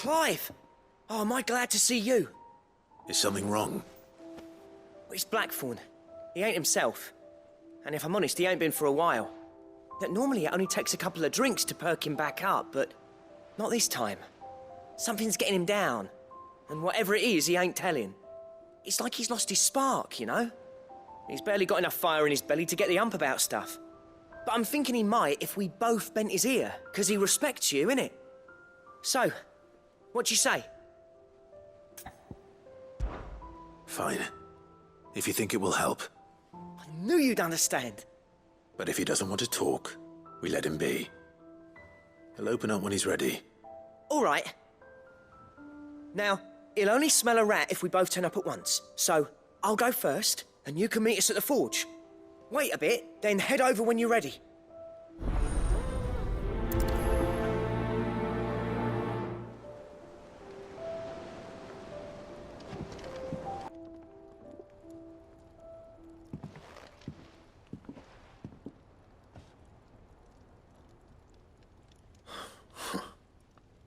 Clive! Oh, am I glad to see you? Is something wrong? It's Blackthorn. He ain't himself. And if I'm honest, he ain't been for a while. That normally it only takes a couple of drinks to perk him back up, but not this time. Something's getting him down. And whatever it is, he ain't telling. It's like he's lost his spark, you know? He's barely got enough fire in his belly to get the ump about stuff. But I'm thinking he might if we both bent his ear, because he respects you, innit? So, what do you say? Fine. If you think it will help. I knew you'd understand. But if he doesn't want to talk, we let him be. He'll open up when he's ready. All right. Now, he'll only smell a rat if we both turn up at once. So, I'll go first, and you can meet us at the forge. Wait a bit, then head over when you're ready.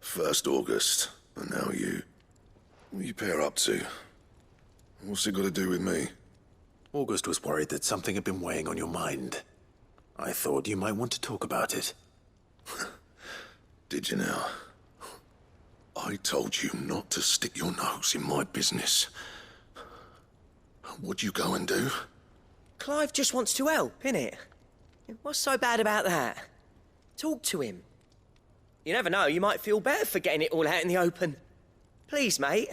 First August, and now you. What you pair up to? What's it got to do with me? August was worried that something had been weighing on your mind. I thought you might want to talk about it. Did you now? I told you not to stick your nose in my business. What'd you go and do? Clive just wants to help, innit? What's so bad about that? Talk to him. You never know, you might feel better for getting it all out in the open. Please, mate.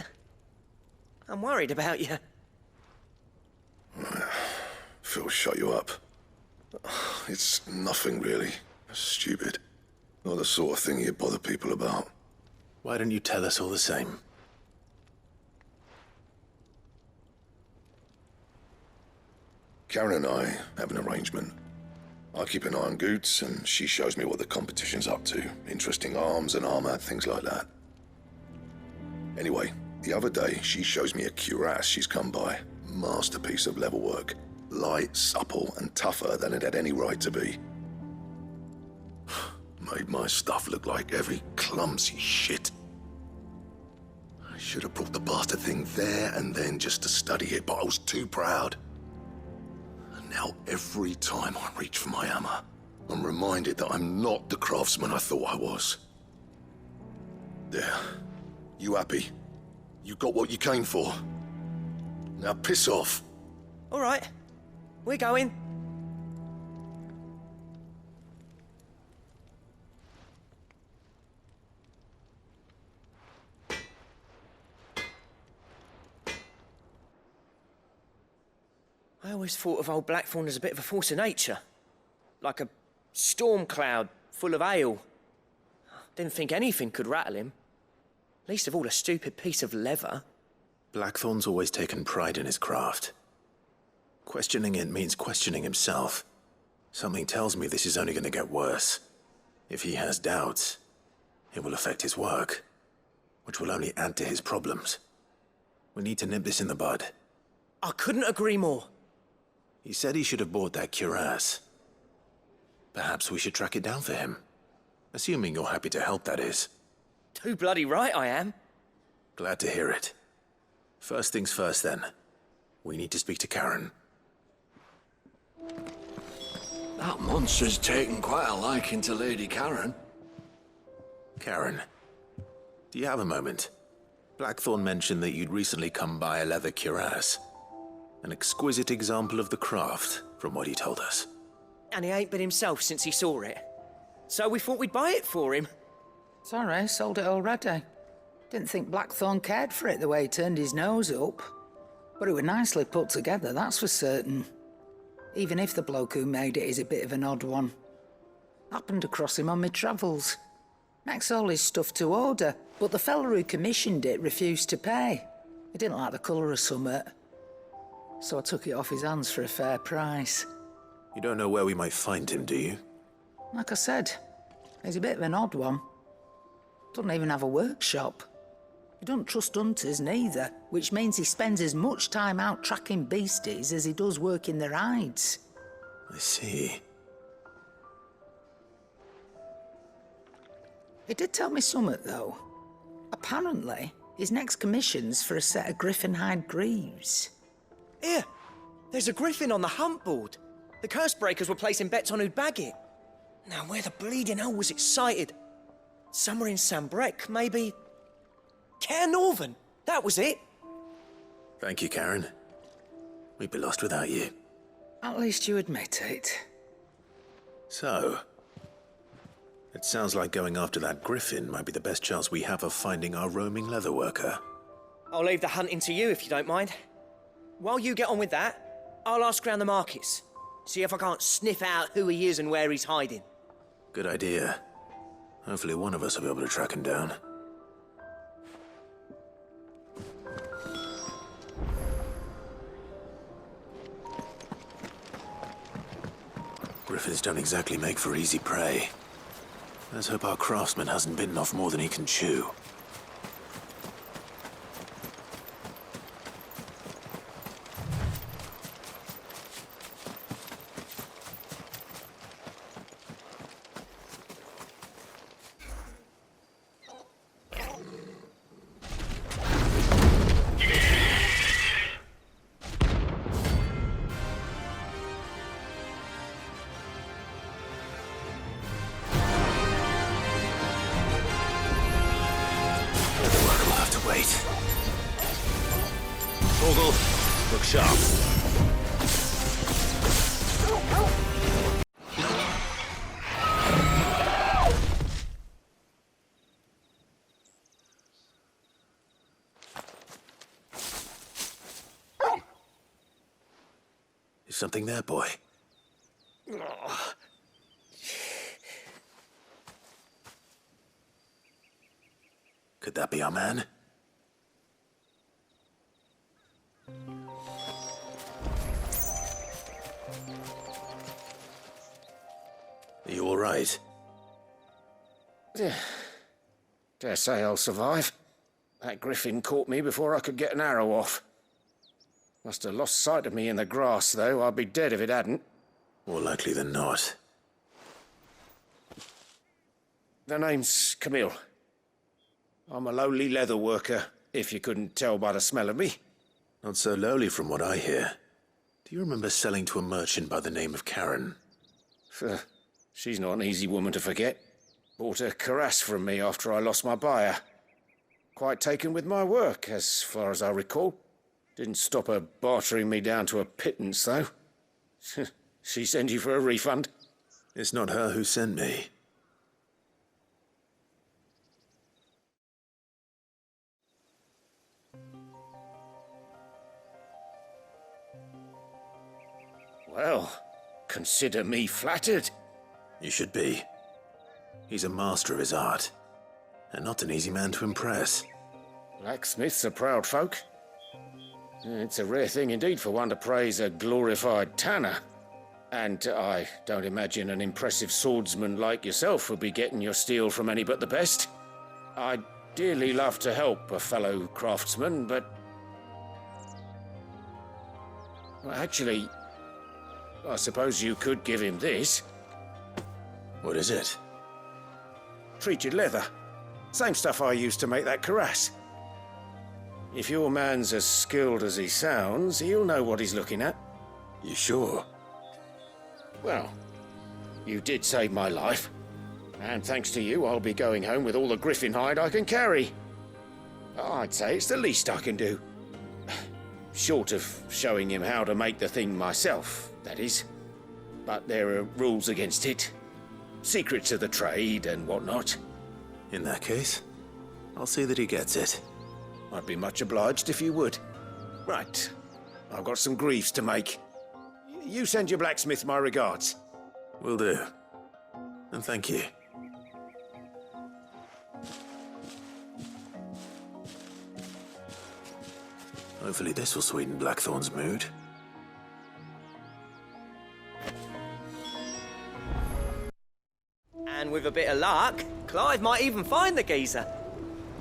I'm worried about you. Phil shut you up. It's nothing, really. Stupid. Not the sort of thing you bother people about. Why don't you tell us all the same? Karen and I have an arrangement. I keep an eye on Goots, and she shows me what the competition's up to. Interesting arms and armor, things like that. Anyway, the other day, she shows me a cuirass she's come by. Masterpiece of level work. Light, supple, and tougher than it had any right to be. Made my stuff look like every clumsy shit. I should have brought the bastard thing there and then just to study it, but I was too proud. And now every time I reach for my hammer, I'm reminded that I'm not the craftsman I thought I was. There. You happy? You got what you came for. Now piss off. All right. We're going. I always thought of old Blackthorn as a bit of a force of nature. Like a storm cloud full of ale. Didn't think anything could rattle him. Least of all a stupid piece of leather. Blackthorn's always taken pride in his craft. Questioning it means questioning himself. Something tells me this is only going to get worse. If he has doubts, it will affect his work, which will only add to his problems. We need to nip this in the bud. I couldn't agree more. He said he should have bought that cuirass. Perhaps we should track it down for him. Assuming you're happy to help, that is. Too bloody right I am. Glad to hear it. First things first, then. We need to speak to Karen. That monster's taken quite a liking to Lady Karen. Karen, do you have a moment? Blackthorn mentioned that you'd recently come by a leather cuirass. An exquisite example of the craft, from what he told us. And he ain't been himself since he saw it. So we thought we'd buy it for him. Sorry, sold it already. Didn't think Blackthorn cared for it the way he turned his nose up. But it was nicely put together, that's for certain. Even if the bloke who made it is a bit of an odd one. Happened across him on my travels. Makes all his stuff to order, but the fella who commissioned it refused to pay. He didn't like the colour of summit. So I took it off his hands for a fair price. You don't know where we might find him, do you? Like I said, he's a bit of an odd one. Doesn't even have a workshop. He don't trust hunters neither, which means he spends as much time out tracking beasties as he does working their hides. I see. He did tell me something, though. Apparently, his next commission's for a set of griffin-hide greaves. Here, there's a griffin on the hunt board. The curse breakers were placing bets on who'd bag it. Now, where the bleeding hell was it sighted? Somewhere in Sambrec, maybe? Care Northern, that was it. Thank you, Karen. We'd be lost without you. At least you admit it. So, it sounds like going after that griffin might be the best chance we have of finding our roaming leatherworker. I'll leave the hunting to you if you don't mind. While you get on with that, I'll ask around the markets. See if I can't sniff out who he is and where he's hiding. Good idea. Hopefully one of us will be able to track him down. Griffins don't exactly make for easy prey. Let's hope our craftsman hasn't bitten off more than he can chew. Look sharp. Is something there, boy? Could that be our man? Are you all right? Dare say I'll survive. That griffin caught me before I could get an arrow off. Must have lost sight of me in the grass, though. I'd be dead if it hadn't. More likely than not. The name's Camille. I'm a lowly leather worker, if you couldn't tell by the smell of me. Not so lowly from what I hear. Do you remember selling to a merchant by the name of Karen? She's not an easy woman to forget. Bought a cuirass from me after I lost my buyer. Quite taken with my work, as far as I recall. Didn't stop her bartering me down to a pittance, though. She sent you for a refund? It's not her who sent me. Well, consider me flattered. You should be. He's a master of his art, and not an easy man to impress. Blacksmiths are proud folk. It's a rare thing indeed for one to praise a glorified tanner. And I don't imagine an impressive swordsman like yourself would be getting your steel from any but the best. I'd dearly love to help a fellow craftsman, but... Well, actually, I suppose you could give him this. What is it? Treated leather. Same stuff I used to make that cuirass. If your man's as skilled as he sounds, he'll know what he's looking at. You sure? Well, you did save my life. And thanks to you, I'll be going home with all the griffin hide I can carry. I'd say it's the least I can do. Short of showing him how to make the thing myself, that is. But there are rules against it. Secrets of the trade and whatnot. In that case, I'll see that he gets it. I'd be much obliged if you would. Right. I've got some greaves to make. You send your blacksmith my regards. Will do. And thank you. Hopefully this will sweeten Blackthorn's mood. And with a bit of luck, Clive might even find the geezer.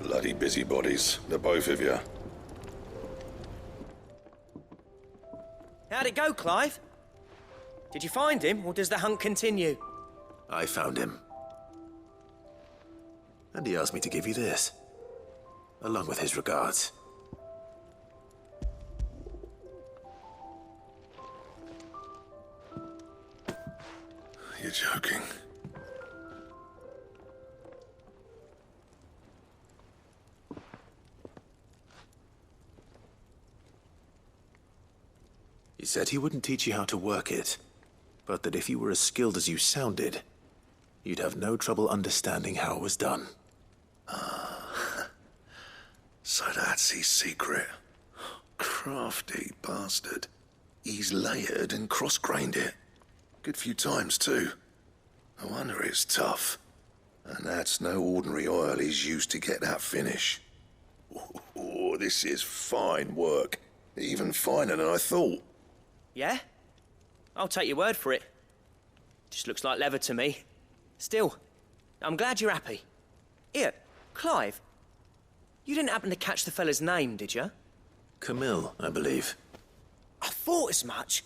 Bloody busybodies, the both of you. How'd it go, Clive? Did you find him, or does the hunt continue? I found him. And he asked me to give you this. along with his regards. You're joking. He said he wouldn't teach you how to work it, but that if you were as skilled as you sounded, you'd have no trouble understanding how it was done. So that's his secret. Crafty bastard. He's layered and cross-grained it. Good few times, too. No wonder it's tough. And that's no ordinary oil he's used to get that finish. Oh, this is fine work. Even finer than I thought. Yeah? I'll take your word for it. Just looks like leather to me. Still, I'm glad you're happy. Here, Clive. You didn't happen to catch the fella's name, did you? Camille, I believe. I thought as much.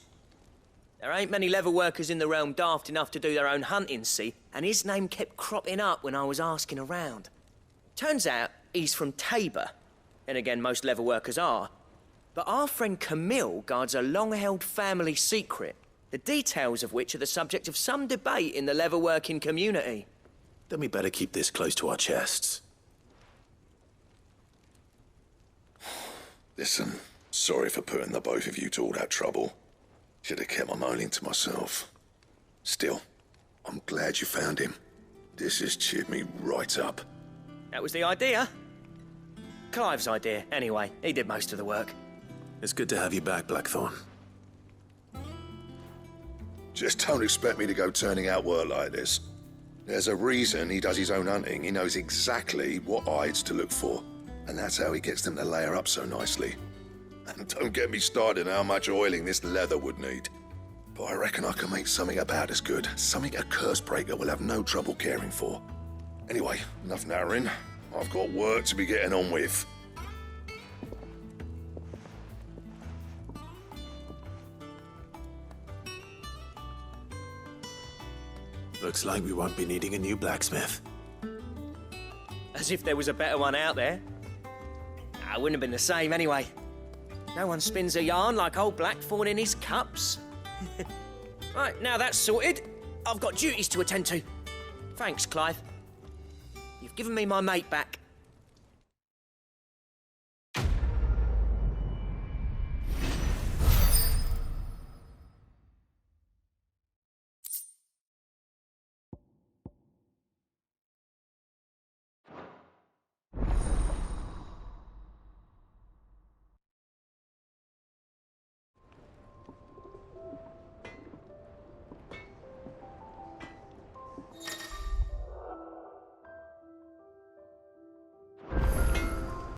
There ain't many leather workers in the realm daft enough to do their own hunting, see? And his name kept cropping up when I was asking around. Turns out he's from Tabor. And again, most leather workers are. But our friend Camille guards a long-held family secret, the details of which are the subject of some debate in the leather-working community. Then we better keep this close to our chests. Listen, sorry for putting the both of you to all that trouble. Should have kept my moaning to myself. Still, I'm glad you found him. This has cheered me right up. That was the idea. Clive's idea, anyway. He did most of the work. It's good to have you back, Blackthorn. Just don't expect me to go turning out work like this. There's a reason he does his own hunting. He knows exactly what hides to look for. And that's how he gets them to layer up so nicely. And don't get me started on how much oiling this leather would need. But I reckon I can make something about as good. Something a curse breaker will have no trouble caring for. Anyway, enough narrowing. I've got work to be getting on with. Looks like we won't be needing a new blacksmith. As if there was a better one out there. I wouldn't have been the same anyway. No one spins a yarn like old Blackthorn in his cups. Right, now that's sorted, I've got duties to attend to. Thanks, Clive. You've given me my mate back.